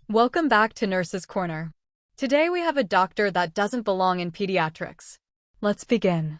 Welcome back to Nurse's Corner. Today we have a doctor that doesn't belong in pediatrics. Let's begin.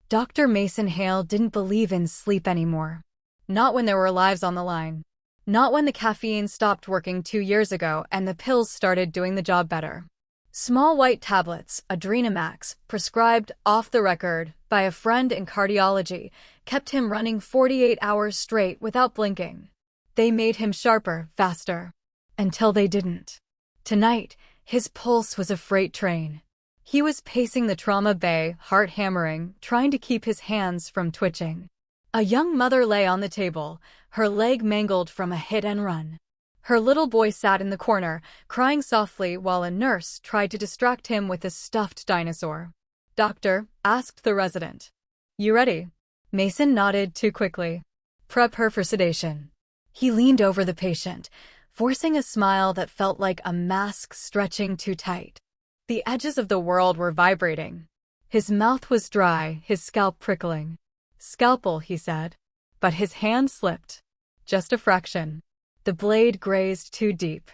Dr. Mason Hale didn't believe in sleep anymore. Not when there were lives on the line. Not when the caffeine stopped working 2 years ago and the pills started doing the job better. Small white tablets, Adrenamax, prescribed off the record by a friend in cardiology, kept him running 48 hours straight without blinking. They made him sharper, faster. Until they didn't. Tonight, his pulse was a freight train. He was pacing the trauma bay, heart hammering, trying to keep his hands from twitching. A young mother lay on the table, her leg mangled from a hit and run. Her little boy sat in the corner, crying softly while a nurse tried to distract him with a stuffed dinosaur. "Doctor," asked the resident. "You ready?" Mason nodded too quickly. "Prep her for sedation." He leaned over the patient, forcing a smile that felt like a mask stretching too tight. The edges of the world were vibrating. His mouth was dry, his scalp prickling. "Scalpel," he said. But his hand slipped. Just a fraction. The blade grazed too deep.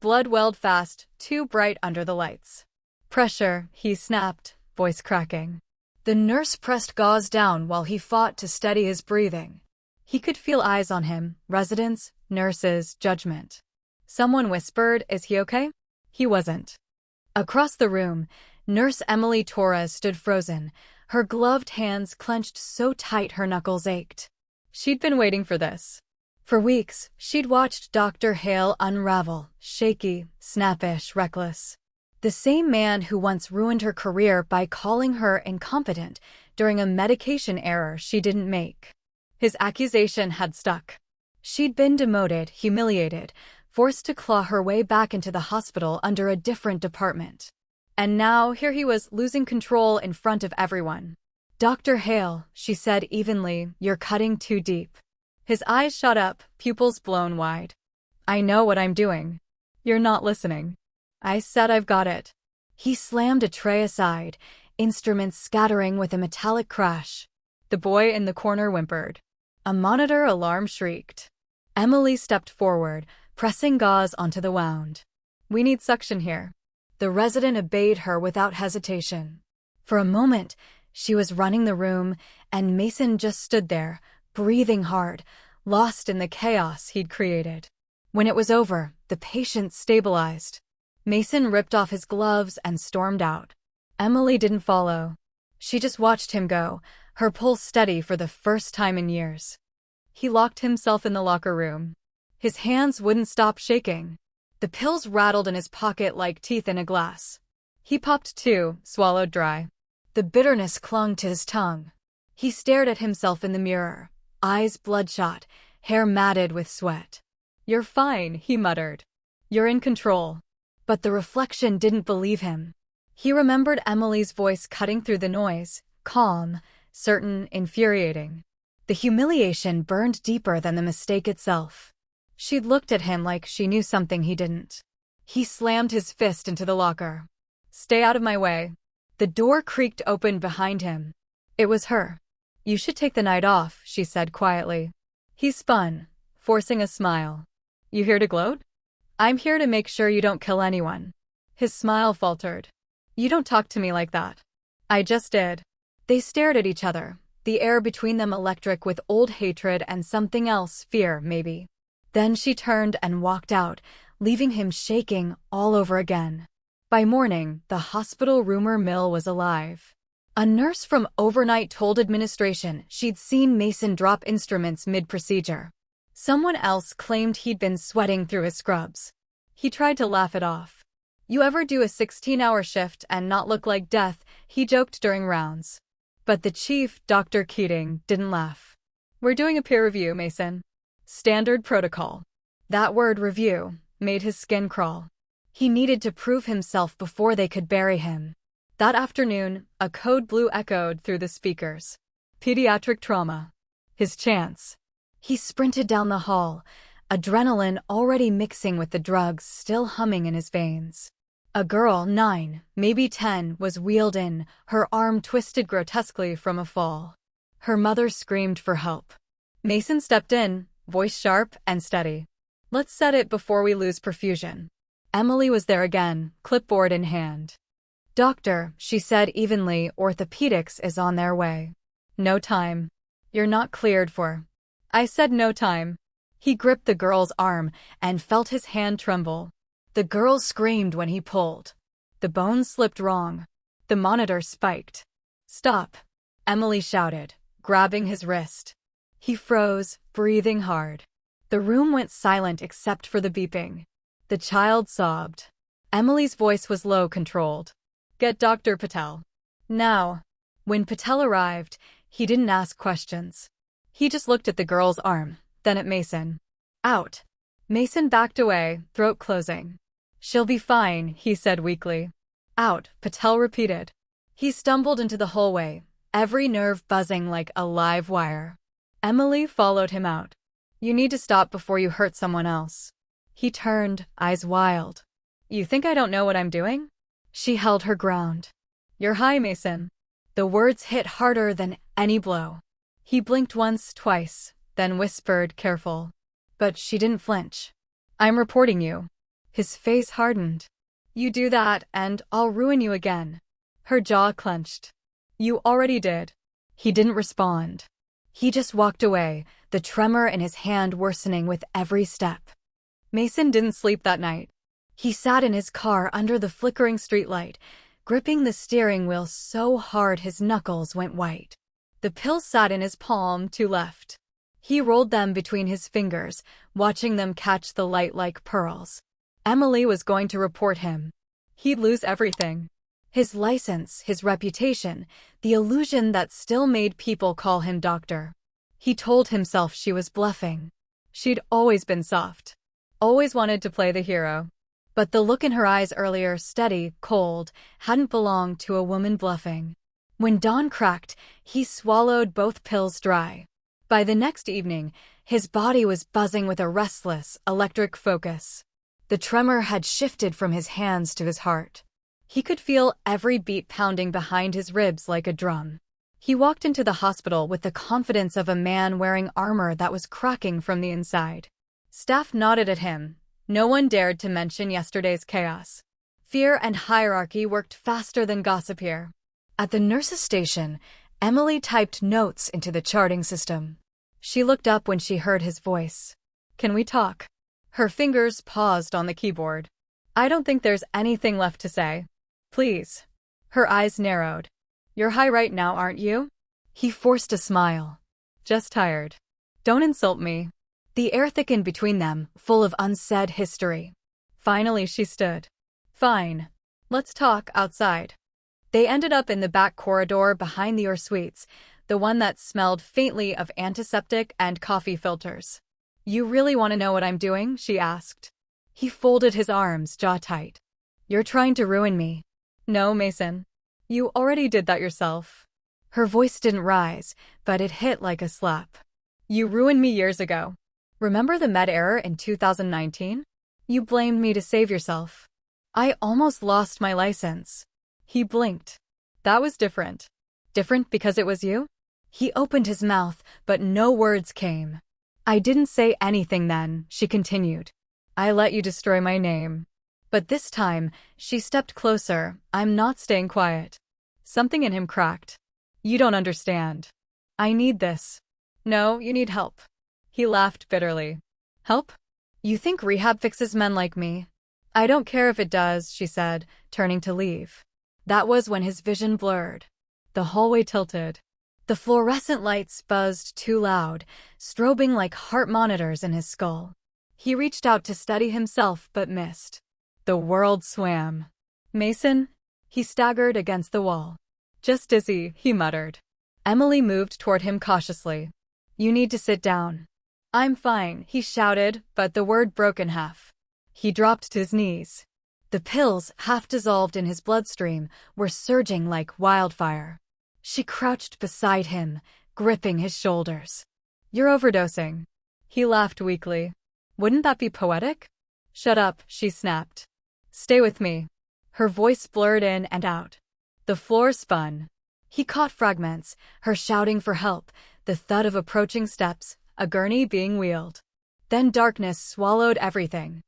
Blood welled fast, too bright under the lights. "Pressure," he snapped, voice cracking. The nurse pressed gauze down while he fought to steady his breathing. He could feel eyes on him, residents, nurses, judgment. Someone whispered, "Is he okay?" He wasn't. Across the room, Nurse Emily Torres stood frozen, her gloved hands clenched so tight her knuckles ached. She'd been waiting for this. For weeks, she'd watched Dr. Hale unravel, shaky, snappish, reckless. The same man who once ruined her career by calling her incompetent during a medication error she didn't make. His accusation had stuck. She'd been demoted, humiliated, forced to claw her way back into the hospital under a different department. And now, here he was, losing control in front of everyone. "Dr. Hale," she said evenly, "you're cutting too deep." His eyes shot up, pupils blown wide. "I know what I'm doing." "You're not listening." "I said I've got it." He slammed a tray aside, instruments scattering with a metallic crash. The boy in the corner whimpered. A monitor alarm shrieked. Emily stepped forward, pressing gauze onto the wound. "We need suction here." The resident obeyed her without hesitation. For a moment, she was running the room, and Mason just stood there, breathing hard, lost in the chaos he'd created. When it was over, the patient stabilized. Mason ripped off his gloves and stormed out. Emily didn't follow. She just watched him go, her pulse steady for the first time in years. He locked himself in the locker room. His hands wouldn't stop shaking. The pills rattled in his pocket like teeth in a glass. He popped 2, swallowed dry. The bitterness clung to his tongue. He stared at himself in the mirror, eyes bloodshot, hair matted with sweat. "You're fine," he muttered. "You're in control." But the reflection didn't believe him. He remembered Emily's voice cutting through the noise, calm, certain, infuriating. The humiliation burned deeper than the mistake itself. She'd looked at him like she knew something he didn't. He slammed his fist into the locker. "Stay out of my way." The door creaked open behind him. It was her. "You should take the night off," she said quietly. He spun, forcing a smile. "You here to gloat?" "I'm here to make sure you don't kill anyone." His smile faltered. "You don't talk to me like that." "I just did." They stared at each other, the air between them electric with old hatred and something else, fear, maybe. Then she turned and walked out, leaving him shaking all over again. By morning, the hospital rumor mill was alive. A nurse from overnight told administration she'd seen Mason drop instruments mid-procedure. Someone else claimed he'd been sweating through his scrubs. He tried to laugh it off. "You ever do a 16-hour shift and not look like death?" he joked during rounds. But the chief, Dr. Keating, didn't laugh. "We're doing a peer review, Mason. Standard protocol." That word, review, made his skin crawl. He needed to prove himself before they could bury him. That afternoon, a code blue echoed through the speakers. Pediatric trauma. His chance. He sprinted down the hall, adrenaline already mixing with the drugs still humming in his veins. A girl, 9, maybe 10, was wheeled in, her arm twisted grotesquely from a fall. Her mother screamed for help. Mason stepped in, voice sharp and steady. "Let's set it before we lose perfusion." Emily was there again, clipboard in hand. "Doctor," she said evenly, "orthopedics is on their way." "No time. You're not cleared for." "I said no time." He gripped the girl's arm and felt his hand tremble. The girl screamed when he pulled. The bones slipped wrong. The monitor spiked. "Stop," Emily shouted, grabbing his wrist. He froze, breathing hard. The room went silent except for the beeping. The child sobbed. Emily's voice was low, controlled. "Get Dr. Patel. Now." When Patel arrived, he didn't ask questions. He just looked at the girl's arm, then at Mason. "Out." Mason backed away, throat closing. "She'll be fine," he said weakly. "Out," Patel repeated. He stumbled into the hallway, every nerve buzzing like a live wire. Emily followed him out. "You need to stop before you hurt someone else." He turned, eyes wild. "You think I don't know what I'm doing?" She held her ground. "You're high, Mason." The words hit harder than any blow. He blinked once, twice, then whispered, "Careful." But she didn't flinch. "I'm reporting you." His face hardened. "You do that, and I'll ruin you again." Her jaw clenched. "You already did." He didn't respond. He just walked away, the tremor in his hand worsening with every step. Mason didn't sleep that night. He sat in his car under the flickering streetlight, gripping the steering wheel so hard his knuckles went white. The pills sat in his palm to left. He rolled them between his fingers, watching them catch the light like pearls. Emily was going to report him. He'd lose everything. His license, his reputation, the illusion that still made people call him doctor. He told himself she was bluffing. She'd always been soft. Always wanted to play the hero. But the look in her eyes earlier, steady, cold, hadn't belonged to a woman bluffing. When dawn cracked, he swallowed both pills dry. By the next evening, his body was buzzing with a restless, electric focus. The tremor had shifted from his hands to his heart. He could feel every beat pounding behind his ribs like a drum. He walked into the hospital with the confidence of a man wearing armor that was cracking from the inside. Staff nodded at him. No one dared to mention yesterday's chaos. Fear and hierarchy worked faster than gossip here. At the nurse's station, Emily typed notes into the charting system. She looked up when she heard his voice. "Can we talk?" Her fingers paused on the keyboard. "I don't think there's anything left to say. Please." Her eyes narrowed. "You're high right now, aren't you?" He forced a smile. "Just tired." "Don't insult me." The air thickened between them, full of unsaid history. Finally she stood. "Fine. Let's talk outside." They ended up in the back corridor behind the suites, the one that smelled faintly of antiseptic and coffee filters. "You really want to know what I'm doing?" she asked. He folded his arms, jaw tight. "You're trying to ruin me." "No, Mason. You already did that yourself." Her voice didn't rise, but it hit like a slap. "You ruined me years ago. Remember the med error in 2019? You blamed me to save yourself. I almost lost my license." He blinked. "That was different." "Different because it was you?" He opened his mouth, but no words came. "I didn't say anything then," she continued. "I let you destroy my name." But this time, she stepped closer. "I'm not staying quiet." Something in him cracked. "You don't understand. I need this." "No, you need help." He laughed bitterly. "Help? You think rehab fixes men like me?" "I don't care if it does," she said, turning to leave. That was when his vision blurred. The hallway tilted. The fluorescent lights buzzed too loud, strobing like heart monitors in his skull. He reached out to steady himself but missed. The world swam. "Mason?" He staggered against the wall. "Just dizzy," he muttered. Emily moved toward him cautiously. "You need to sit down." "I'm fine," he shouted, but the word broke in half. He dropped to his knees. The pills, half dissolved in his bloodstream, were surging like wildfire. She crouched beside him, gripping his shoulders. "You're overdosing." He laughed weakly. "Wouldn't that be poetic?" "Shut up," she snapped. "Stay with me." Her voice blurred in and out. The floor spun. He caught fragments, her shouting for help, the thud of approaching steps, a gurney being wheeled. Then darkness swallowed everything.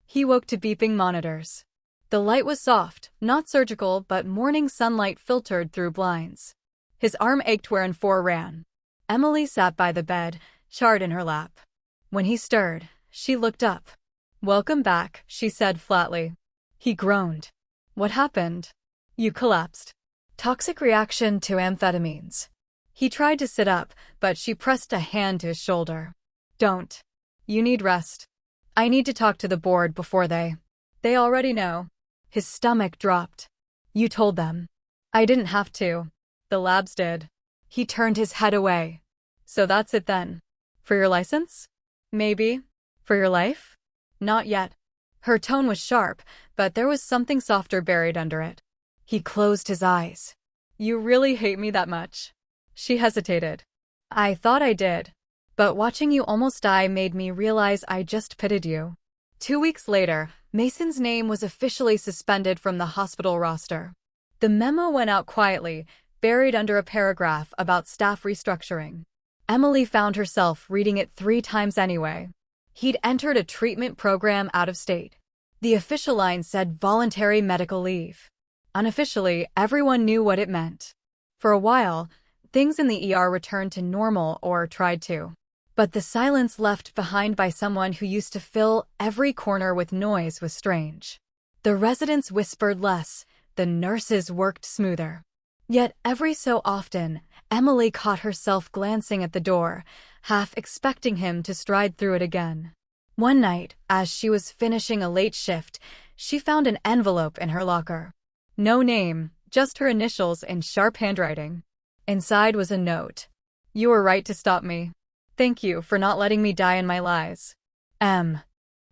He woke to beeping monitors. The light was soft, not surgical, but morning sunlight filtered through blinds. His arm ached where N4 ran. Emily sat by the bed, chart in her lap. When he stirred, she looked up. "Welcome back," she said flatly. He groaned. "What happened?" "You collapsed. Toxic reaction to amphetamines." He tried to sit up, but she pressed a hand to his shoulder. "Don't. You need rest. I need to talk to the board before they already know." His stomach dropped. "You told them." "I didn't have to. The labs did." He turned his head away. "So that's it then. For your license? Maybe. For your life? Not yet." Her tone was sharp, but there was something softer buried under it. He closed his eyes. "You really hate me that much?" She hesitated. "I thought I did. But watching you almost die made me realize I just pitied you." 2 weeks later, Mason's name was officially suspended from the hospital roster. The memo went out quietly, buried under a paragraph about staff restructuring. Emily found herself reading it 3 times anyway. He'd entered a treatment program out of state. The official line said voluntary medical leave. Unofficially, everyone knew what it meant. For a while, things in the ER returned to normal or tried to. But the silence left behind by someone who used to fill every corner with noise was strange. The residents whispered less, the nurses worked smoother. Yet every so often, Emily caught herself glancing at the door, half expecting him to stride through it again. One night, as she was finishing a late shift, she found an envelope in her locker. No name, just her initials in sharp handwriting. Inside was a note. "You were right to stop me. Thank you for not letting me die in my lies. M."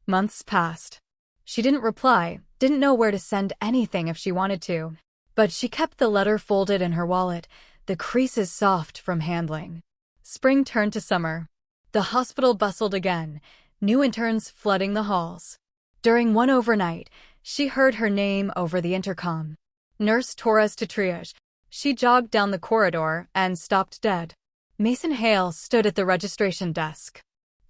Months passed. She didn't reply, didn't know where to send anything if she wanted to. But she kept the letter folded in her wallet, the creases soft from handling. Spring turned to summer. The hospital bustled again, new interns flooding the halls. During one overnight, she heard her name over the intercom. Nurse Torres to triage. She jogged down the corridor and stopped dead. Mason Hale stood at the registration desk.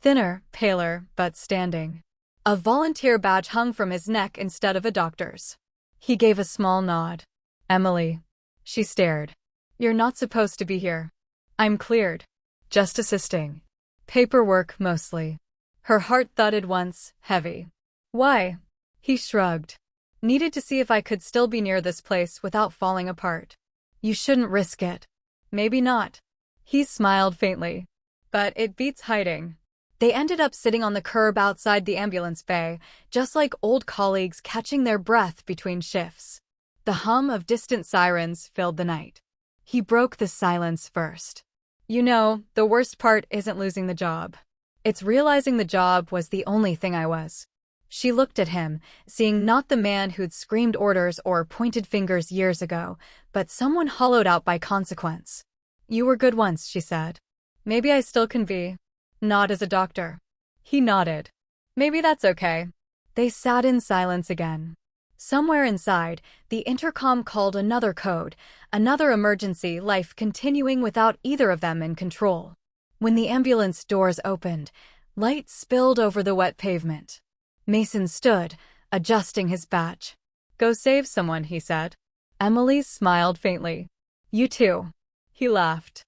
Thinner, paler, but standing. A volunteer badge hung from his neck instead of a doctor's. He gave a small nod. "Emily." She stared. "You're not supposed to be here." "I'm cleared. Just assisting. Paperwork, mostly." Her heart thudded once, heavy. "Why?" He shrugged. "Needed to see if I could still be near this place without falling apart." "You shouldn't risk it." "Maybe not." He smiled faintly. "But it beats hiding." They ended up sitting on the curb outside the ambulance bay, just like old colleagues catching their breath between shifts. The hum of distant sirens filled the night. He broke the silence first. "You know, the worst part isn't losing the job. It's realizing the job was the only thing I was." She looked at him, seeing not the man who'd screamed orders or pointed fingers years ago, but someone hollowed out by consequence. "You were good once," she said. "Maybe I still can be. Not as a doctor." He nodded. "Maybe that's okay." They sat in silence again. Somewhere inside, the intercom called another code, another emergency, life continuing without either of them in control. When the ambulance doors opened, light spilled over the wet pavement. Mason stood, adjusting his badge. "Go save someone," he said. Emily smiled faintly. "You too." He laughed.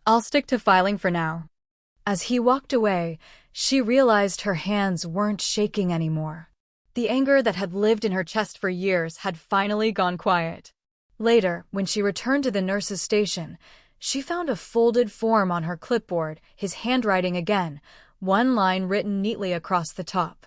"I'll stick to filing for now." As he walked away, she realized her hands weren't shaking anymore. The anger that had lived in her chest for years had finally gone quiet. Later, when she returned to the nurse's station, she found a folded form on her clipboard, his handwriting again, one line written neatly across the top.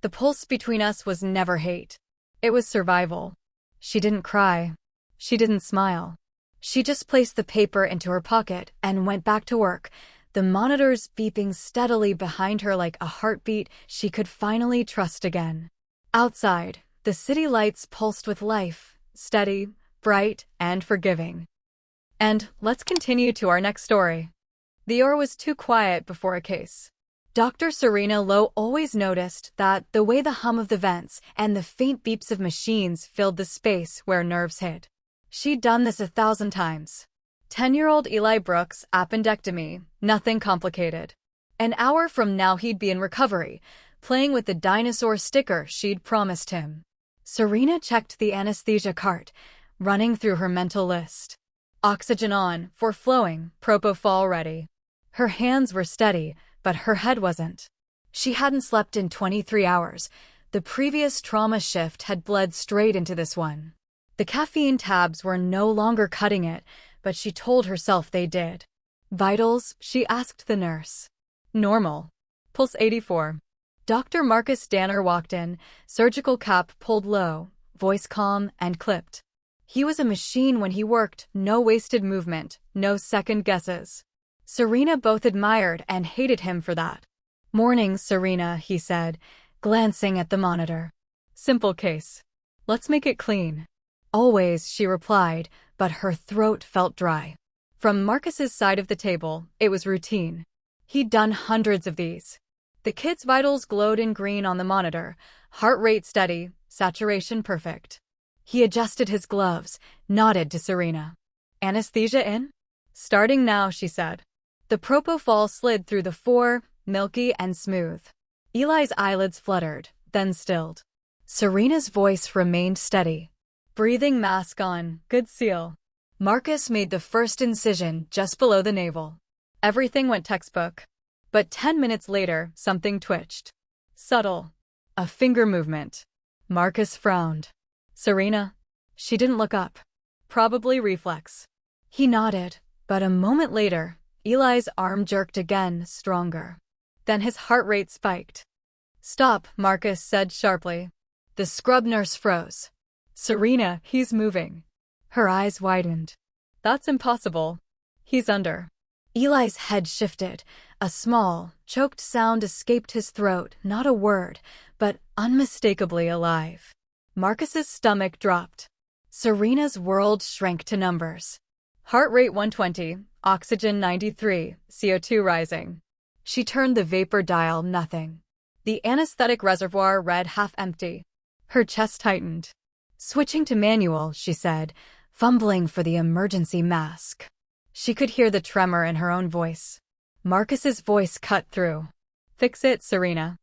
"The pulse between us was never hate. It was survival." She didn't cry. She didn't smile. She just placed the paper into her pocket and went back to work, the monitors beeping steadily behind her like a heartbeat she could finally trust again. Outside, the city lights pulsed with life, steady, bright, and forgiving. And let's continue to our next story. The ER was too quiet before a case. Dr. Serena Lowe always noticed that the way the hum of the vents and the faint beeps of machines filled the space where nerves hit. She'd done this 1,000 times. 10-year-old Eli Brooks, appendectomy, nothing complicated. An hour from now he'd be in recovery, playing with the dinosaur sticker she'd promised him. Serena checked the anesthesia cart, running through her mental list. Oxygen on, for flowing, propofol ready. Her hands were steady, but her head wasn't. She hadn't slept in 23 hours. The previous trauma shift had bled straight into this one. The caffeine tabs were no longer cutting it, but she told herself they did. Vitals, she asked the nurse. Normal. Pulse 84. Dr. Marcus Danner walked in, surgical cap pulled low, voice calm and clipped. He was a machine when he worked, no wasted movement, no second guesses. Serena both admired and hated him for that. Morning, Serena, he said, glancing at the monitor. Simple case. Let's make it clean. Always, she replied, but her throat felt dry. From Marcus's side of the table, it was routine. He'd done hundreds of these. The kid's vitals glowed in green on the monitor, heart rate steady, saturation perfect. He adjusted his gloves, nodded to Serena. Anesthesia in? Starting now, she said. The propofol slid through the four, milky and smooth. Eli's eyelids fluttered, then stilled. Serena's voice remained steady. Breathing mask on, good seal. Marcus made the first incision just below the navel. Everything went textbook. But 10 minutes later, something twitched. Subtle. A finger movement. Marcus frowned. Serena? She didn't look up. Probably reflex. He nodded, but a moment later, Eli's arm jerked again, stronger. Then his heart rate spiked. Stop, Marcus said sharply. The scrub nurse froze. Serena, he's moving. Her eyes widened. That's impossible. He's under. Eli's head shifted. A small, choked sound escaped his throat, not a word, but unmistakably alive. Marcus's stomach dropped. Serena's world shrank to numbers. Heart rate 120, oxygen 93, CO2 rising. She turned the vapor dial nothing. The anesthetic reservoir read half empty. Her chest tightened. Switching to manual, she said, fumbling for the emergency mask. She could hear the tremor in her own voice. Marcus's voice cut through. Fix it, Serena.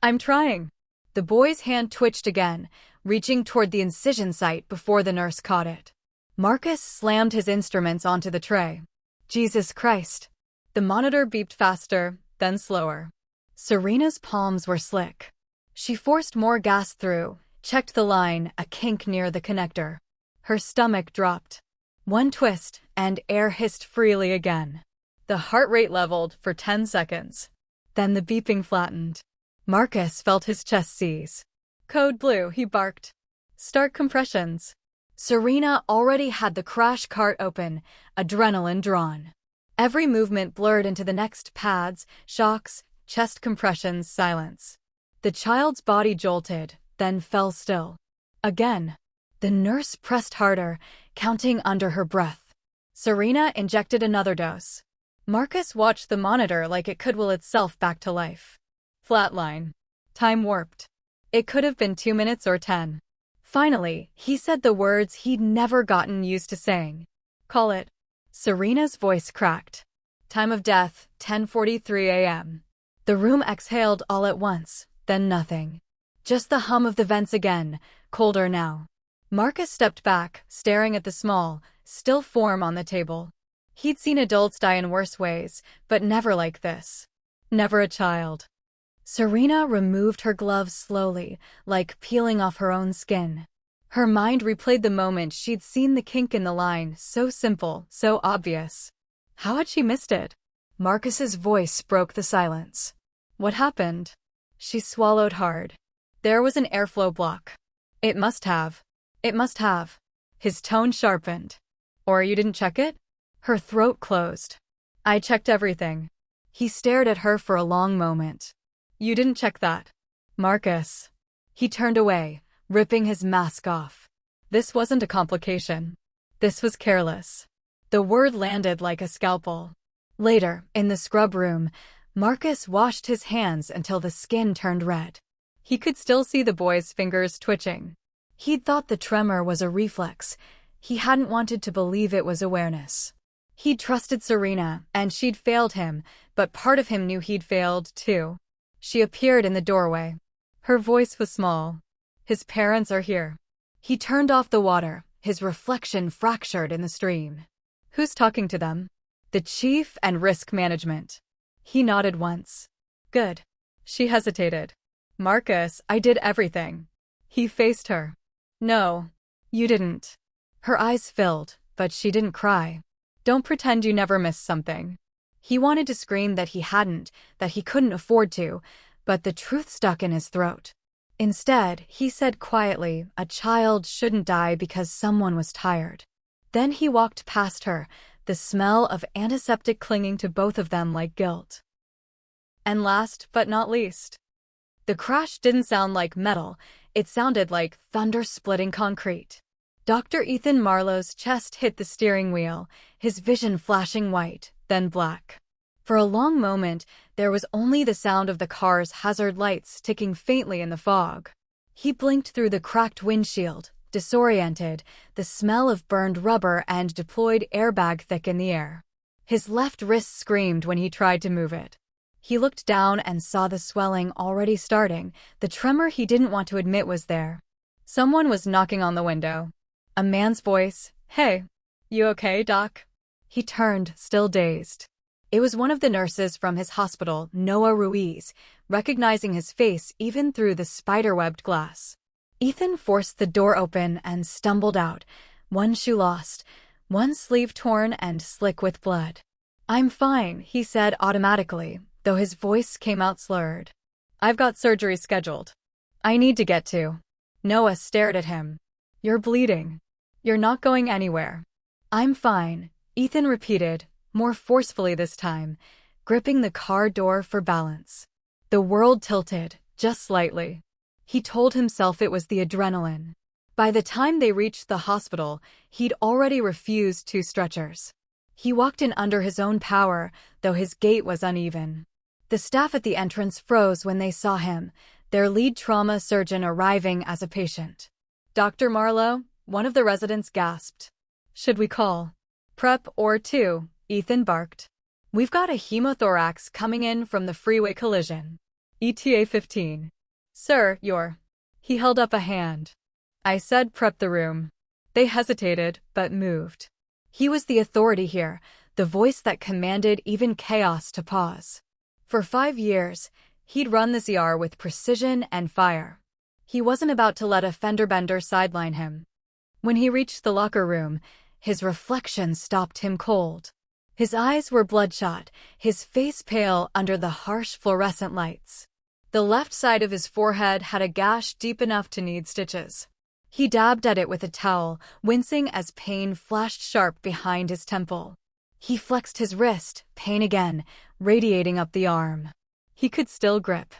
I'm trying. The boy's hand twitched again, reaching toward the incision site before the nurse caught it. Marcus slammed his instruments onto the tray. Jesus Christ. The monitor beeped faster, then slower. Serena's palms were slick. She forced more gas through, checked the line, a kink near the connector. Her stomach dropped. One twist, and air hissed freely again. The heart rate leveled for 10 seconds. Then the beeping flattened. Marcus felt his chest seize. Code blue, he barked. Start compressions. Serena already had the crash cart open, adrenaline drawn. Every movement blurred into the next pads, shocks, chest compressions, silence. The child's body jolted, then fell still. Again. The nurse pressed harder, counting under her breath. Serena injected another dose. Marcus watched the monitor like it could will itself back to life. Flatline. Time warped. It could have been 2 minutes or 10. Finally, he said the words he'd never gotten used to saying. Call it. Serena's voice cracked. Time of death, 10:43 a.m. The room exhaled all at once, then nothing. Just the hum of the vents again, colder now. Marcus stepped back, staring at the small, still form on the table. He'd seen adults die in worse ways, but never like this. Never a child. Serena removed her gloves slowly, like peeling off her own skin. Her mind replayed the moment she'd seen the kink in the line, so simple, so obvious. How had she missed it? Marcus's voice broke the silence. What happened? She swallowed hard. There was an airflow block. It must have. It must have. His tone sharpened. Or you didn't check it? Her throat closed. I checked everything. He stared at her for a long moment. You didn't check that. Marcus. He turned away, ripping his mask off. This wasn't a complication. This was careless. The word landed like a scalpel. Later, in the scrub room, Marcus washed his hands until the skin turned red. He could still see the boy's fingers twitching. He'd thought the tremor was a reflex. He hadn't wanted to believe it was awareness. He'd trusted Serena, and she'd failed him, but part of him knew he'd failed, too. She appeared in the doorway. Her voice was small. His parents are here. He turned off the water, his reflection fractured in the stream. Who's talking to them? The chief and risk management. He nodded once. Good. She hesitated. Marcus, I did everything. He faced her. No, you didn't. Her eyes filled, but she didn't cry. Don't pretend you never missed something. He wanted to scream that he hadn't, that he couldn't afford to, but the truth stuck in his throat. Instead, he said quietly, a child shouldn't die because someone was tired. Then he walked past her, the smell of antiseptic clinging to both of them like guilt. And last but not least, the crash didn't sound like metal, it sounded like thunder splitting concrete. Dr. Ethan Marlowe's chest hit the steering wheel, his vision flashing white, then black. For a long moment, there was only the sound of the car's hazard lights ticking faintly in the fog. He blinked through the cracked windshield, disoriented, the smell of burned rubber and deployed airbag thick in the air. His left wrist screamed when he tried to move it. He looked down and saw the swelling already starting, the tremor he didn't want to admit was there. Someone was knocking on the window. A man's voice, "Hey, you okay, Doc?" He turned, still dazed. It was one of the nurses from his hospital, Noah Ruiz, recognizing his face even through the spider-webbed glass. Ethan forced the door open and stumbled out, one shoe lost, one sleeve torn and slick with blood. "I'm fine," he said automatically, though his voice came out slurred. "I've got surgery scheduled. I need to get to." Noah stared at him. "You're bleeding. You're not going anywhere." "I'm fine," Ethan repeated, more forcefully this time, gripping the car door for balance. The world tilted, just slightly. He told himself it was the adrenaline. By the time they reached the hospital, he'd already refused 2 stretchers. He walked in under his own power, though his gait was uneven. The staff at the entrance froze when they saw him, their lead trauma surgeon arriving as a patient. "Dr. Marlowe," one of the residents gasped. "Should we call Prep or 2? Ethan barked. "We've got a hemothorax coming in from the freeway collision. ETA 15. Sir, you're..." He held up a hand. "I said prep the room." They hesitated, but moved. He was the authority here, the voice that commanded even chaos to pause. For 5 years, he'd run this ER with precision and fire. He wasn't about to let a fender bender sideline him. When he reached the locker room, his reflection stopped him cold. His eyes were bloodshot, his face pale under the harsh fluorescent lights. The left side of his forehead had a gash deep enough to need stitches. He dabbed at it with a towel, wincing as pain flashed sharp behind his temple. He flexed his wrist, pain again, radiating up the arm. He could still grip.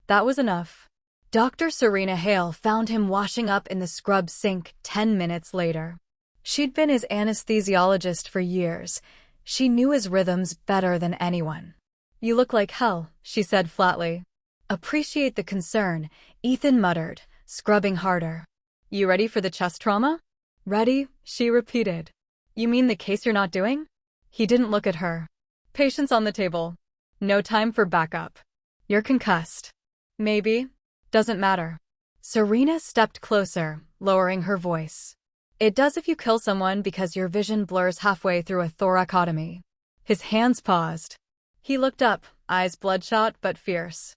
That was enough. Dr. Serena Hale found him washing up in the scrub sink 10 minutes later. She'd been his anesthesiologist for years. She knew his rhythms better than anyone. "You look like hell," she said flatly. "Appreciate the concern," Ethan muttered, scrubbing harder. "You ready for the chest trauma?" "Ready," she repeated. "You mean the case you're not doing?" He didn't look at her. "Patients on the table. No time for backup. You're concussed." "Maybe. Doesn't matter." Serena stepped closer, lowering her voice. "It does if you kill someone because your vision blurs halfway through a thoracotomy." His hands paused. He looked up, eyes bloodshot but fierce.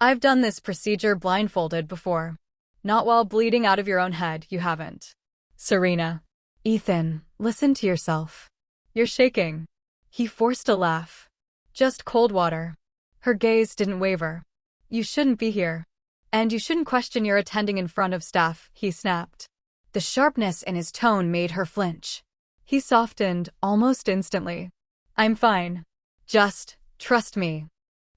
"I've done this procedure blindfolded before. Not while bleeding out of your own head, you haven't." "Serena." "Ethan, listen to yourself. You're shaking." He forced a laugh. "Just cold water." Her gaze didn't waver. "You shouldn't be here. And you shouldn't question your attending in front of staff," he snapped. The sharpness in his tone made her flinch. He softened, almost instantly. "I'm fine. Just trust me."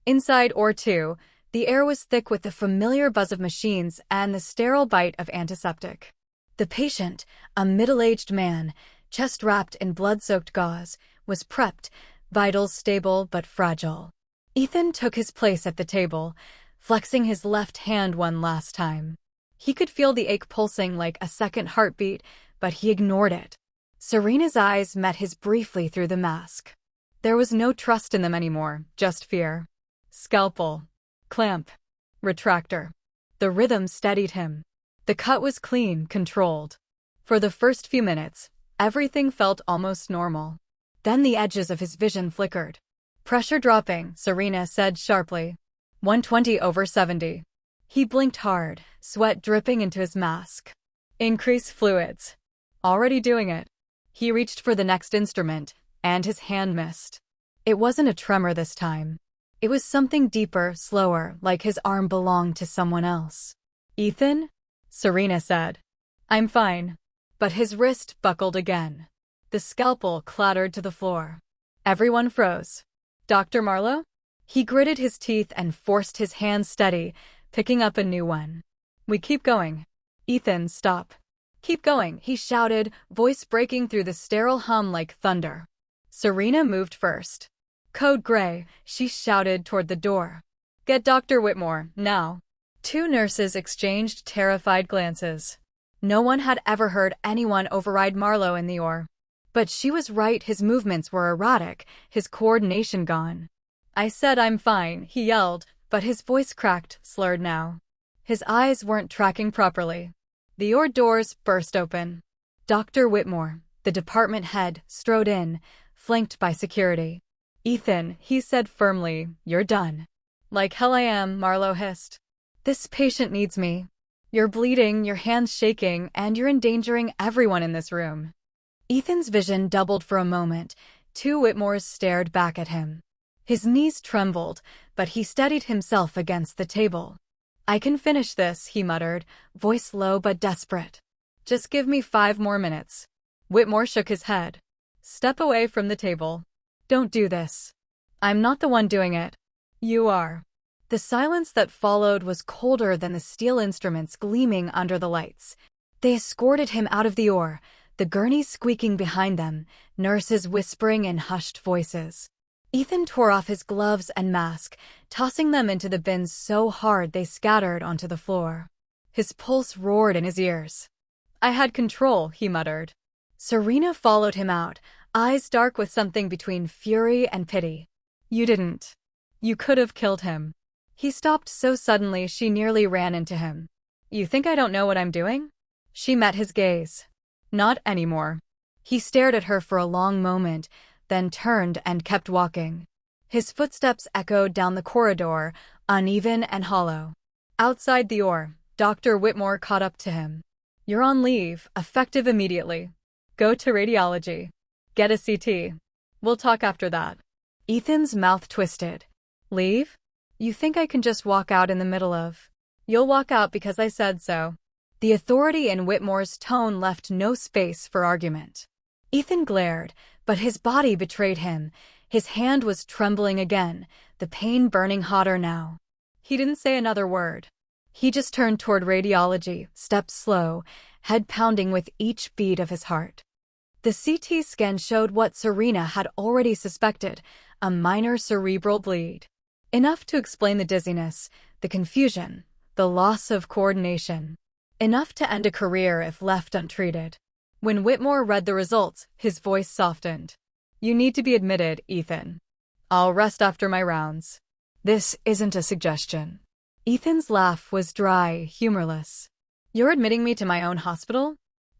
Inside or 2, the air was thick with the familiar buzz of machines and the sterile bite of antiseptic. The patient, a middle-aged man, chest wrapped in blood-soaked gauze, was prepped, vitals stable but fragile. Ethan took his place at the table, flexing his left hand one last time. He could feel the ache pulsing like a second heartbeat, but he ignored it. Serena's eyes met his briefly through the mask. There was no trust in them anymore, just fear. "Scalpel." Clamp. Retractor. The rhythm steadied him. The cut was clean, controlled. For the first few minutes, everything felt almost normal. Then the edges of his vision flickered. Pressure dropping, Serena said sharply. 120/70. He blinked hard, sweat dripping into his mask. Increase fluids. Already doing it. He reached for the next instrument, and his hand missed. It wasn't a tremor this time. It was something deeper, slower, like his arm belonged to someone else. Ethan? Serena said. I'm fine. But his wrist buckled again. The scalpel clattered to the floor. Everyone froze. Dr. Marlowe? He gritted his teeth and forced his hand steady, picking up a new one. We keep going. Ethan, stop. Keep going, he shouted, voice breaking through the sterile hum like thunder. Serena moved first. Code Gray, she shouted toward the door. Get Dr. Whitmore, now. Two nurses exchanged terrified glances. No one had ever heard anyone override Marlowe in the OR. But she was right, his movements were erratic, his coordination gone. I said I'm fine, he yelled, but his voice cracked, slurred now. His eyes weren't tracking properly. The OR doors burst open. Dr. Whitmore, the department head, strode in, flanked by security. Ethan, he said firmly, you're done. Like hell I am, Marlowe hissed. This patient needs me. You're bleeding, your hands shaking, and you're endangering everyone in this room. Ethan's vision doubled for a moment. Two Whitmores stared back at him. His knees trembled, but he steadied himself against the table. I can finish this, he muttered, voice low but desperate. Just give me 5 more minutes. Whitmore shook his head. Step away from the table. Don't do this. I'm not the one doing it. You are. The silence that followed was colder than the steel instruments gleaming under the lights. They escorted him out of the OR, the gurneys squeaking behind them, nurses whispering in hushed voices. Ethan tore off his gloves and mask, tossing them into the bins so hard they scattered onto the floor. His pulse roared in his ears. I had control, he muttered. Serena followed him out, eyes dark with something between fury and pity. You didn't. You could have killed him. He stopped so suddenly she nearly ran into him. You think I don't know what I'm doing? She met his gaze. Not anymore. He stared at her for a long moment, then turned and kept walking. His footsteps echoed down the corridor, uneven and hollow. Outside the OR, Dr. Whitmore caught up to him. You're on leave, effective immediately. Go to radiology. Get a CT. We'll talk after that. Ethan's mouth twisted. Leave? You think I can just walk out in the middle of? You'll walk out because I said so. The authority in Whitmore's tone left no space for argument. Ethan glared, but his body betrayed him. His hand was trembling again, the pain burning hotter now. He didn't say another word. He just turned toward radiology, steps slow, head pounding with each beat of his heart. The CT scan showed what Serena had already suspected, a minor cerebral bleed. Enough to explain the dizziness, the confusion, the loss of coordination. Enough to end a career if left untreated. When Whitmore read the results, his voice softened. You need to be admitted, Ethan. I'll rest after my rounds. This isn't a suggestion. Ethan's laugh was dry, humorless. You're admitting me to my own hospital?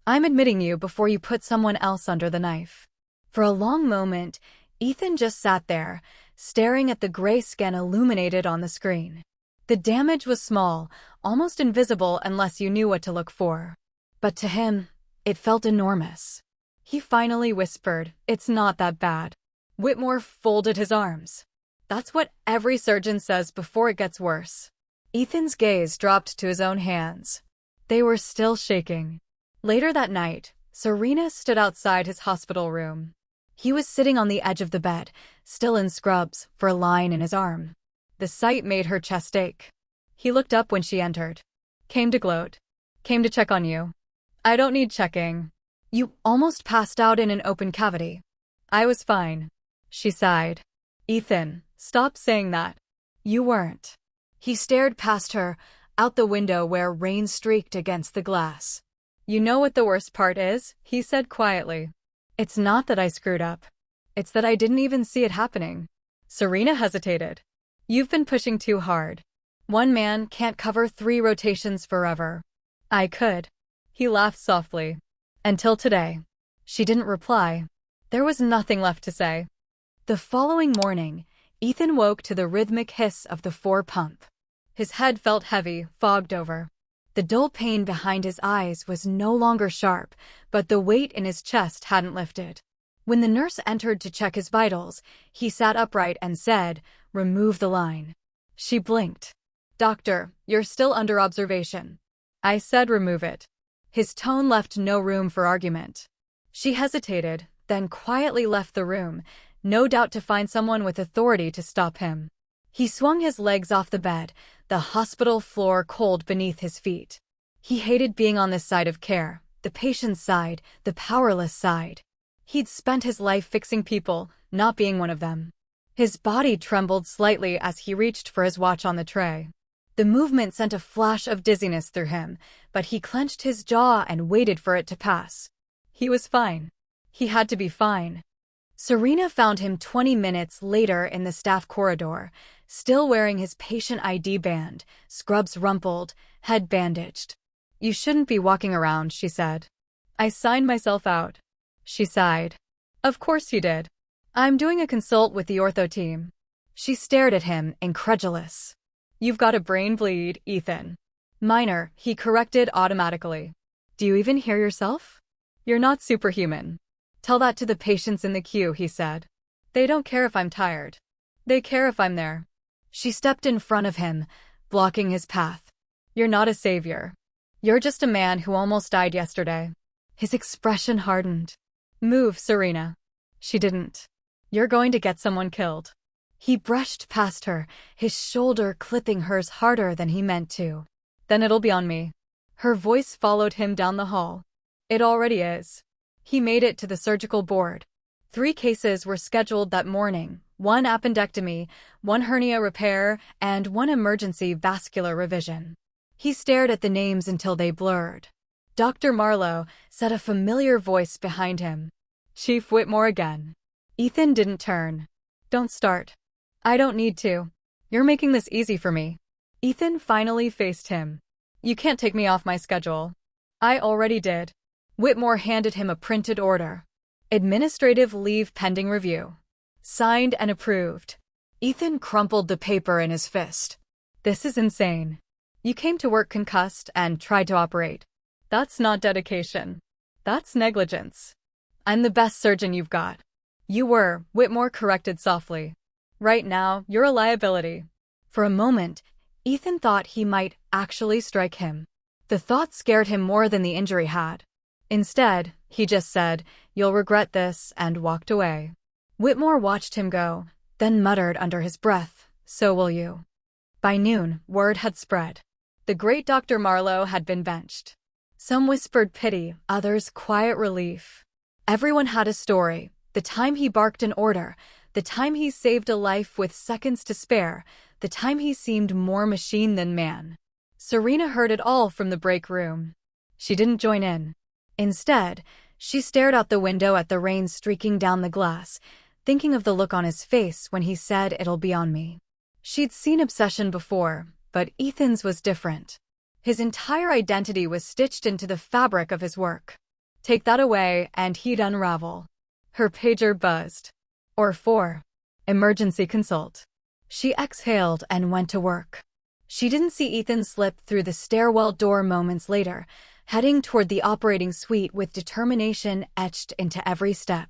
I'm admitting you before you put someone else under the knife. For a long moment, Ethan just sat there, staring at the gray skin illuminated on the screen. The damage was small, almost invisible unless you knew what to look for. But to him, it felt enormous. He finally whispered, "It's not that bad." Whitmore folded his arms. That's what every surgeon says before it gets worse. Ethan's gaze dropped to his own hands. They were still shaking. Later that night, Serena stood outside his hospital room. He was sitting on the edge of the bed, still in scrubs, for a line in his arm. The sight made her chest ache. He looked up when she entered. Came to gloat. Came to check on you. I don't need checking. You almost passed out in an open cavity. I was fine. She sighed. Ethan, stop saying that. You weren't. He stared past her, out the window where rain streaked against the glass. You know what the worst part is? He said quietly. It's not that I screwed up. It's that I didn't even see it happening. Serena hesitated. You've been pushing too hard. One man can't cover 3 rotations forever. I could. He laughed softly. Until today. She didn't reply. There was nothing left to say. The following morning, Ethan woke to the rhythmic hiss of the 4 pump. His head felt heavy, fogged over. The dull pain behind his eyes was no longer sharp, but the weight in his chest hadn't lifted. When the nurse entered to check his vitals, he sat upright and said, "Remove the line." She blinked. "Doctor, you're still under observation." I said remove it. His tone left no room for argument. She hesitated, then quietly left the room, no doubt to find someone with authority to stop him. He swung his legs off the bed, the hospital floor cold beneath his feet. He hated being on this side of care, the patient's side, the powerless side. He'd spent his life fixing people, not being one of them. His body trembled slightly as he reached for his watch on the tray. The movement sent a flash of dizziness through him, but he clenched his jaw and waited for it to pass. He was fine. He had to be fine. Serena found him 20 minutes later in the staff corridor, still wearing his patient ID band, scrubs rumpled, head bandaged. "You shouldn't be walking around," she said. "I signed myself out." She sighed. "Of course you did. I'm doing a consult with the ortho team." She stared at him, incredulous. "You've got a brain bleed, Ethan." "Minor," he corrected automatically. "Do you even hear yourself? You're not superhuman." "Tell that to the patients in the queue," he said. "They don't care if I'm tired. They care if I'm there." She stepped in front of him, blocking his path. "You're not a savior. You're just a man who almost died yesterday." His expression hardened. "Move, Serena." She didn't. "You're going to get someone killed." He brushed past her, his shoulder clipping hers harder than he meant to. "Then it'll be on me." Her voice followed him down the hall. "It already is." He made it to the surgical board. 3 cases were scheduled that morning, 1 appendectomy, 1 hernia repair, and 1 emergency vascular revision. He stared at the names until they blurred. "Dr. Marlowe," said a familiar voice behind him. "Chief Whitmore again." Ethan didn't turn. "Don't start." "I don't need to. You're making this easy for me." Ethan finally faced him. "You can't take me off my schedule." "I already did." Whitmore handed him a printed order. "Administrative leave pending review." Signed and approved. Ethan crumpled the paper in his fist. "This is insane. You came to work concussed and tried to operate. That's not dedication. That's negligence. I'm the best surgeon you've got." "You were," Whitmore corrected softly. "Right now, you're a liability." For a moment, Ethan thought he might actually strike him. The thought scared him more than the injury had. Instead, he just said, "You'll regret this," and walked away. Whitmore watched him go, then muttered under his breath, "So will you." By noon, word had spread. The great Dr. Marlowe had been benched. Some whispered pity, others quiet relief. Everyone had a story. The time he barked an order, the time he saved a life with seconds to spare, the time he seemed more machine than man. Serena heard it all from the break room. She didn't join in. Instead, she stared out the window at the rain streaking down the glass, thinking of the look on his face when he said, "It'll be on me." She'd seen obsession before, but Ethan's was different. His entire identity was stitched into the fabric of his work. Take that away, and he'd unravel. Her pager buzzed. Or 4. Emergency consult. She exhaled and went to work. She didn't see Ethan slip through the stairwell door moments later, heading toward the operating suite with determination etched into every step.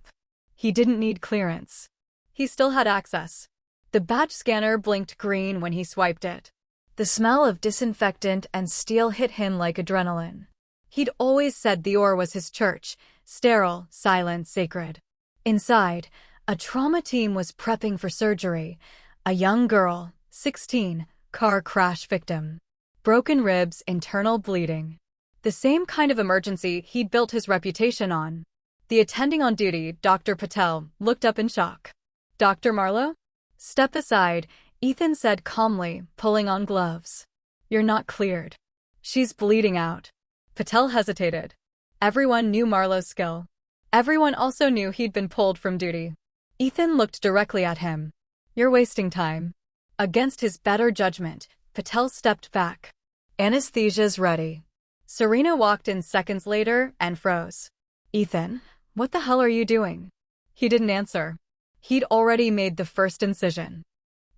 He didn't need clearance. He still had access. The badge scanner blinked green when he swiped it. The smell of disinfectant and steel hit him like adrenaline. He'd always said the OR was his church, sterile, silent, sacred. Inside, a trauma team was prepping for surgery. A young girl, 16, car crash victim. Broken ribs, internal bleeding. The same kind of emergency he'd built his reputation on. The attending on duty, Dr. Patel, looked up in shock. "Dr. Marlowe?" "Step aside," Ethan said calmly, pulling on gloves. "You're not cleared." "She's bleeding out." Patel hesitated. Everyone knew Marlowe's skill. Everyone also knew he'd been pulled from duty. Ethan looked directly at him. "You're wasting time." Against his better judgment, Patel stepped back. Anesthesia's ready. Serena walked in seconds later and froze. Ethan, what the hell are you doing? He didn't answer. He'd already made the first incision.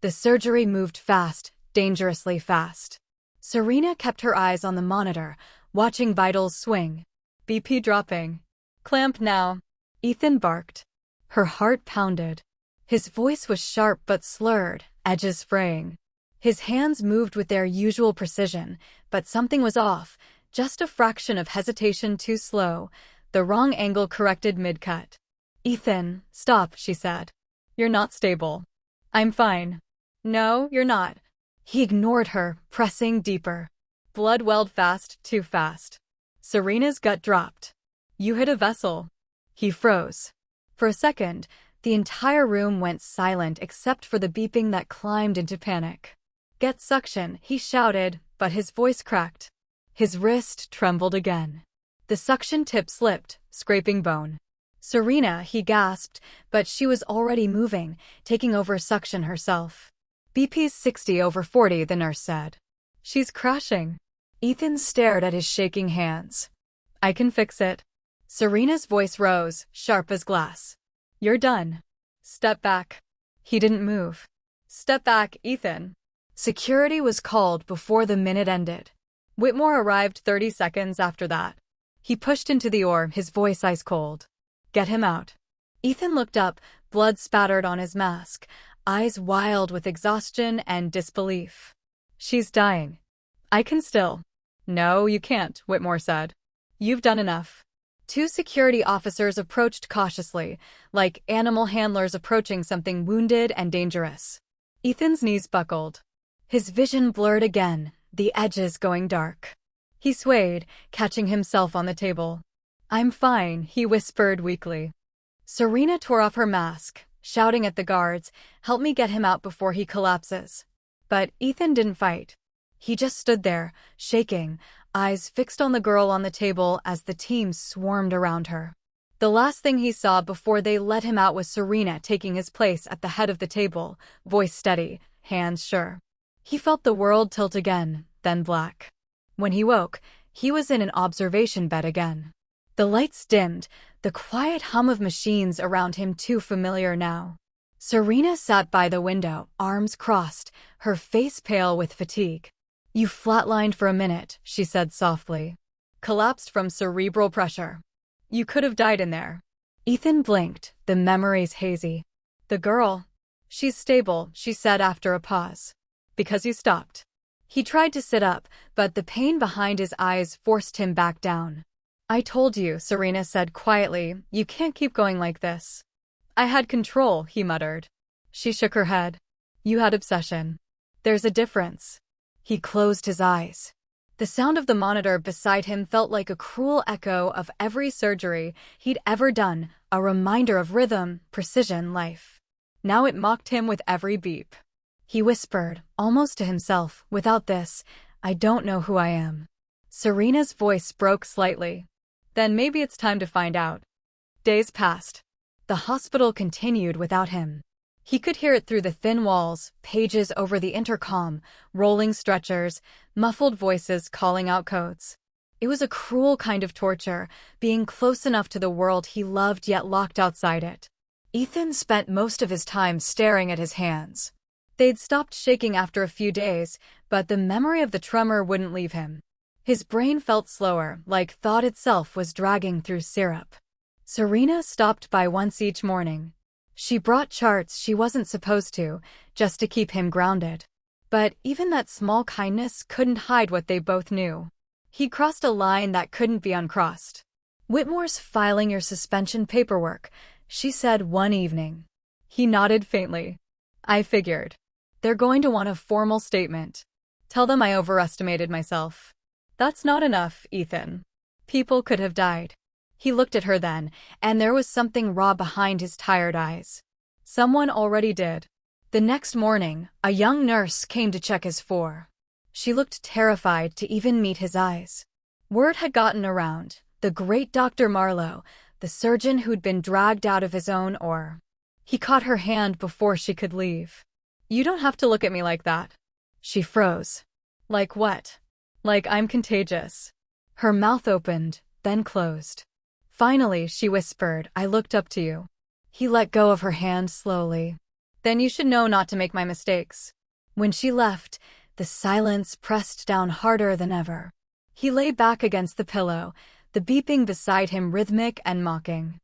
The surgery moved fast, dangerously fast. Serena kept her eyes on the monitor, watching vitals swing. BP dropping. Clamp now. Ethan barked. Her heart pounded. His voice was sharp but slurred, edges fraying. His hands moved with their usual precision, but something was off, just a fraction of hesitation too slow, the wrong angle corrected mid-cut. Ethan, stop, she said. You're not stable. I'm fine. No, you're not. He ignored her, pressing deeper. Blood welled fast, too fast. Serena's gut dropped. You hit a vessel. He froze. For a second, the entire room went silent except for the beeping that climbed into panic. Get suction, he shouted, but his voice cracked. His wrist trembled again. The suction tip slipped, scraping bone. Serena, he gasped, but she was already moving, taking over suction herself. BP's 60/40, the nurse said. She's crashing. Ethan stared at his shaking hands. I can fix it. Serena's voice rose, sharp as glass. You're done. Step back. He didn't move. Step back, Ethan. Security was called before the minute ended. Whitmore arrived 30 seconds after that. He pushed into the OR, his voice ice cold. Get him out. Ethan looked up, blood spattered on his mask, eyes wild with exhaustion and disbelief. She's dying. I can still. No, you can't, Whitmore said. You've done enough. Two security officers approached cautiously, like animal handlers approaching something wounded and dangerous. Ethan's knees buckled. His vision blurred again, the edges going dark. He swayed, catching himself on the table. I'm fine, he whispered weakly. Serena tore off her mask, shouting at the guards, help me get him out before he collapses. But Ethan didn't fight. He just stood there, shaking, eyes fixed on the girl on the table as the team swarmed around her. The last thing he saw before they let him out was Serena taking his place at the head of the table, voice steady, hands sure. He felt the world tilt again, then black. When he woke, he was in an observation bed again. The lights dimmed, the quiet hum of machines around him too familiar now. Serena sat by the window, arms crossed, her face pale with fatigue. You flatlined for a minute, she said softly. Collapsed from cerebral pressure. You could have died in there. Ethan blinked, the memories hazy. The girl. She's stable, she said after a pause. Because you stopped. He tried to sit up, but the pain behind his eyes forced him back down. I told you, Serena said quietly, you can't keep going like this. I had control, he muttered. She shook her head. You had obsession. There's a difference. He closed his eyes. The sound of the monitor beside him felt like a cruel echo of every surgery he'd ever done, a reminder of rhythm, precision, life. Now it mocked him with every beep. He whispered, almost to himself, without this, I don't know who I am. Serena's voice broke slightly. Then maybe it's time to find out. Days passed. The hospital continued without him. He could hear it through the thin walls, pages over the intercom, rolling stretchers, muffled voices calling out codes. It was a cruel kind of torture, being close enough to the world he loved yet locked outside it. Ethan spent most of his time staring at his hands. They'd stopped shaking after a few days, but the memory of the tremor wouldn't leave him. His brain felt slower, like thought itself was dragging through syrup. Serena stopped by once each morning. She brought charts she wasn't supposed to, just to keep him grounded. But even that small kindness couldn't hide what they both knew. He crossed a line that couldn't be uncrossed. Whitmore's filing your suspension paperwork, she said one evening. He nodded faintly. I figured. They're going to want a formal statement. Tell them I overestimated myself. That's not enough, Ethan. People could have died. He looked at her then, and there was something raw behind his tired eyes. Someone already did. The next morning, a young nurse came to check his IV. She looked terrified to even meet his eyes. Word had gotten around. The great Dr. Marlowe, the surgeon who'd been dragged out of his own OR. He caught her hand before she could leave. You don't have to look at me like that. She froze. Like what? Like I'm contagious. Her mouth opened, then closed. Finally, she whispered, I looked up to you. He let go of her hand slowly. Then you should know not to make my mistakes. When she left, the silence pressed down harder than ever. He lay back against the pillow, the beeping beside him rhythmic and mocking.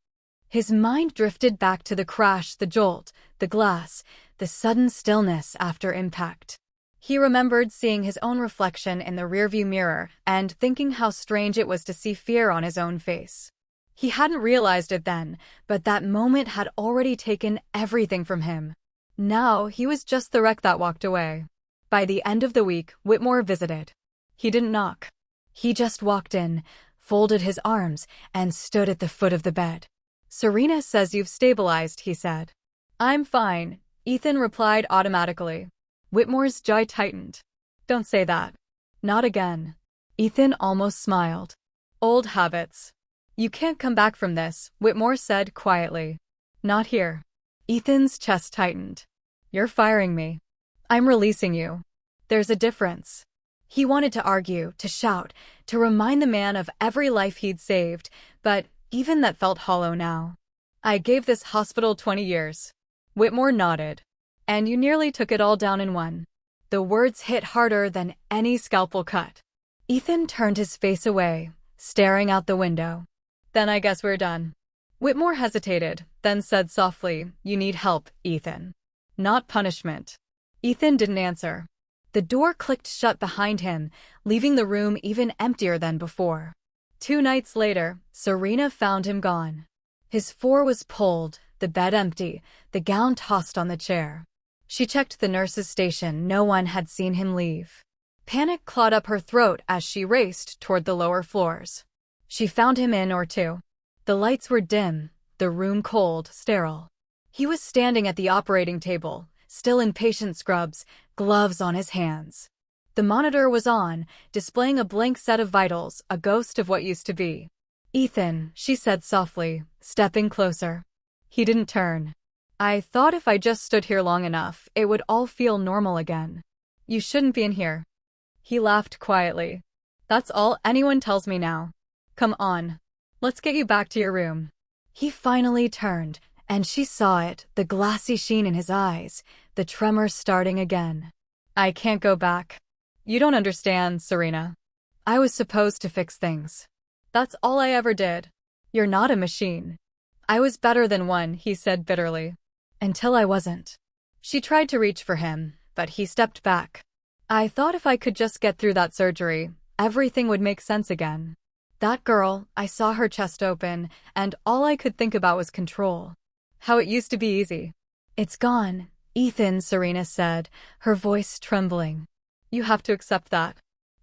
His mind drifted back to the crash, the jolt, the glass, the sudden stillness after impact. He remembered seeing his own reflection in the rearview mirror and thinking how strange it was to see fear on his own face. He hadn't realized it then, but that moment had already taken everything from him. Now he was just the wreck that walked away. By the end of the week, Whitmore visited. He didn't knock. He just walked in, folded his arms, and stood at the foot of the bed. Serena says you've stabilized, he said. I'm fine, Ethan replied automatically. Whitmore's jaw tightened. Don't say that. Not again. Ethan almost smiled. Old habits. You can't come back from this, Whitmore said quietly. Not here. Ethan's chest tightened. You're firing me. I'm releasing you. There's a difference. He wanted to argue, to shout, to remind the man of every life he'd saved, but even that felt hollow now. I gave this hospital 20 years. Whitmore nodded. And you nearly took it all down in one. The words hit harder than any scalpel cut. Ethan turned his face away, staring out the window. Then I guess we're done. Whitmore hesitated, then said softly, you need help, Ethan. Not punishment. Ethan didn't answer. The door clicked shut behind him, leaving the room even emptier than before. 2 nights later, Serena found him gone. His fur was pulled, the bed empty, the gown tossed on the chair. She checked the nurse's station. No one had seen him leave. Panic clawed up her throat as she raced toward the lower floors. She found him in or two. The lights were dim, the room cold, sterile. He was standing at the operating table, still in patient scrubs, gloves on his hands. The monitor was on, displaying a blank set of vitals, a ghost of what used to be. Ethan, she said softly, stepping closer. He didn't turn. I thought if I just stood here long enough, it would all feel normal again. You shouldn't be in here. He laughed quietly. That's all anyone tells me now. Come on. Let's get you back to your room. He finally turned, and she saw it, the glassy sheen in his eyes, the tremor starting again. I can't go back. You don't understand, Serena. I was supposed to fix things. That's all I ever did. You're not a machine. I was better than one, he said bitterly. Until I wasn't. She tried to reach for him, but he stepped back. I thought if I could just get through that surgery, everything would make sense again. That girl, I saw her chest open, and all I could think about was control. How it used to be easy. It's gone, Ethan, Serena said, her voice trembling. You have to accept that.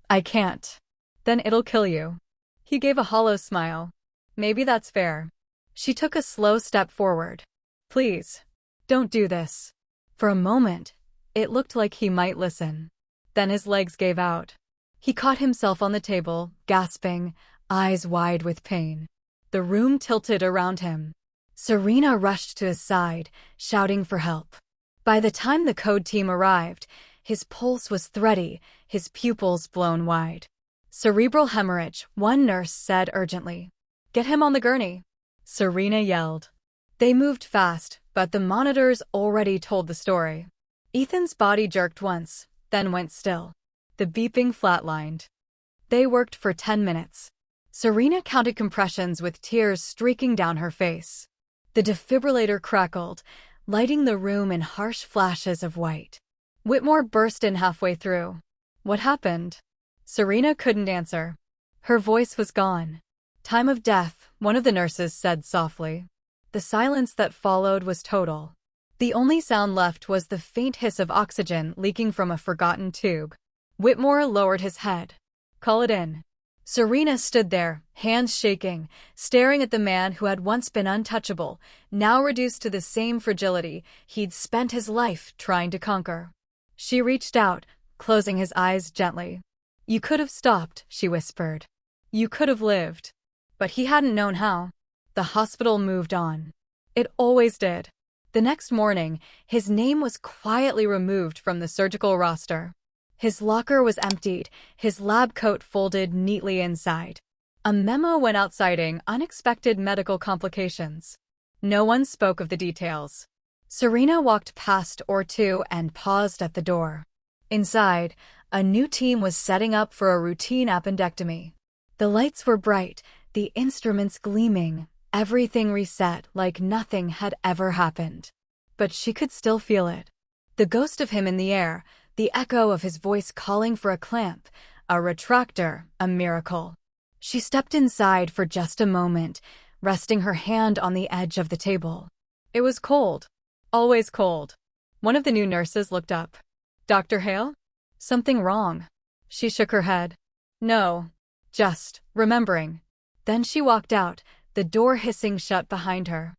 I can't. Then it'll kill you. He gave a hollow smile. Maybe that's fair. She took a slow step forward. Please. Don't do this. For a moment, it looked like he might listen. Then his legs gave out. He caught himself on the table, gasping, eyes wide with pain. The room tilted around him. Serena rushed to his side, shouting for help. By the time the code team arrived, his pulse was thready, his pupils blown wide. Cerebral hemorrhage, one nurse said urgently. Get him on the gurney. Serena yelled. They moved fast, but the monitors already told the story. Ethan's body jerked once, then went still. The beeping flatlined. They worked for 10 minutes. Serena counted compressions with tears streaking down her face. The defibrillator crackled, lighting the room in harsh flashes of white. Whitmore burst in halfway through. What happened? Serena couldn't answer. Her voice was gone. Time of death, one of the nurses said softly. The silence that followed was total. The only sound left was the faint hiss of oxygen leaking from a forgotten tube. Whitmore lowered his head. Call it in. Serena stood there, hands shaking, staring at the man who had once been untouchable, now reduced to the same fragility he'd spent his life trying to conquer. She reached out, closing his eyes gently. You could have stopped, she whispered. You could have lived. But he hadn't known how. The hospital moved on. It always did. The next morning, his name was quietly removed from the surgical roster. His locker was emptied, his lab coat folded neatly inside. A memo went out citing unexpected medical complications. No one spoke of the details. Serena walked past Or2 and paused at the door. Inside, a new team was setting up for a routine appendectomy. The lights were bright, the instruments gleaming, everything reset like nothing had ever happened. But she could still feel it. The ghost of him in the air, the echo of his voice calling for a clamp, a retractor, a miracle. She stepped inside for just a moment, resting her hand on the edge of the table. It was cold. Always cold. One of the new nurses looked up. "Dr. Hale? Something wrong?" She shook her head. "No. Just remembering." Then she walked out, the door hissing shut behind her.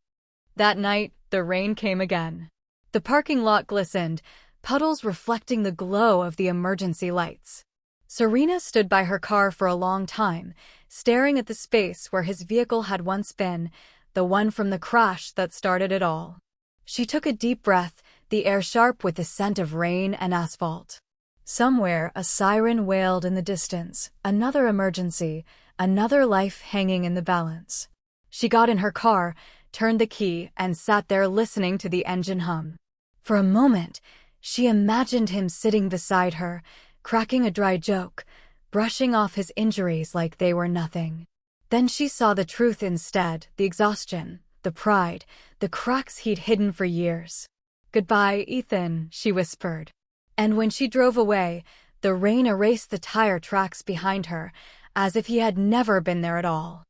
That night, the rain came again. The parking lot glistened, puddles reflecting the glow of the emergency lights. Serena stood by her car for a long time, staring at the space where his vehicle had once been, the one from the crash that started it all. She took a deep breath, the air sharp with the scent of rain and asphalt. Somewhere, a siren wailed in the distance, another emergency, another life hanging in the balance. She got in her car, turned the key, and sat there listening to the engine hum. For a moment, she imagined him sitting beside her, cracking a dry joke, brushing off his injuries like they were nothing. Then she saw the truth instead, the exhaustion, the pride, the cracks he'd hidden for years. "Goodbye, Ethan," she whispered. And when she drove away, the rain erased the tire tracks behind her, as if he had never been there at all.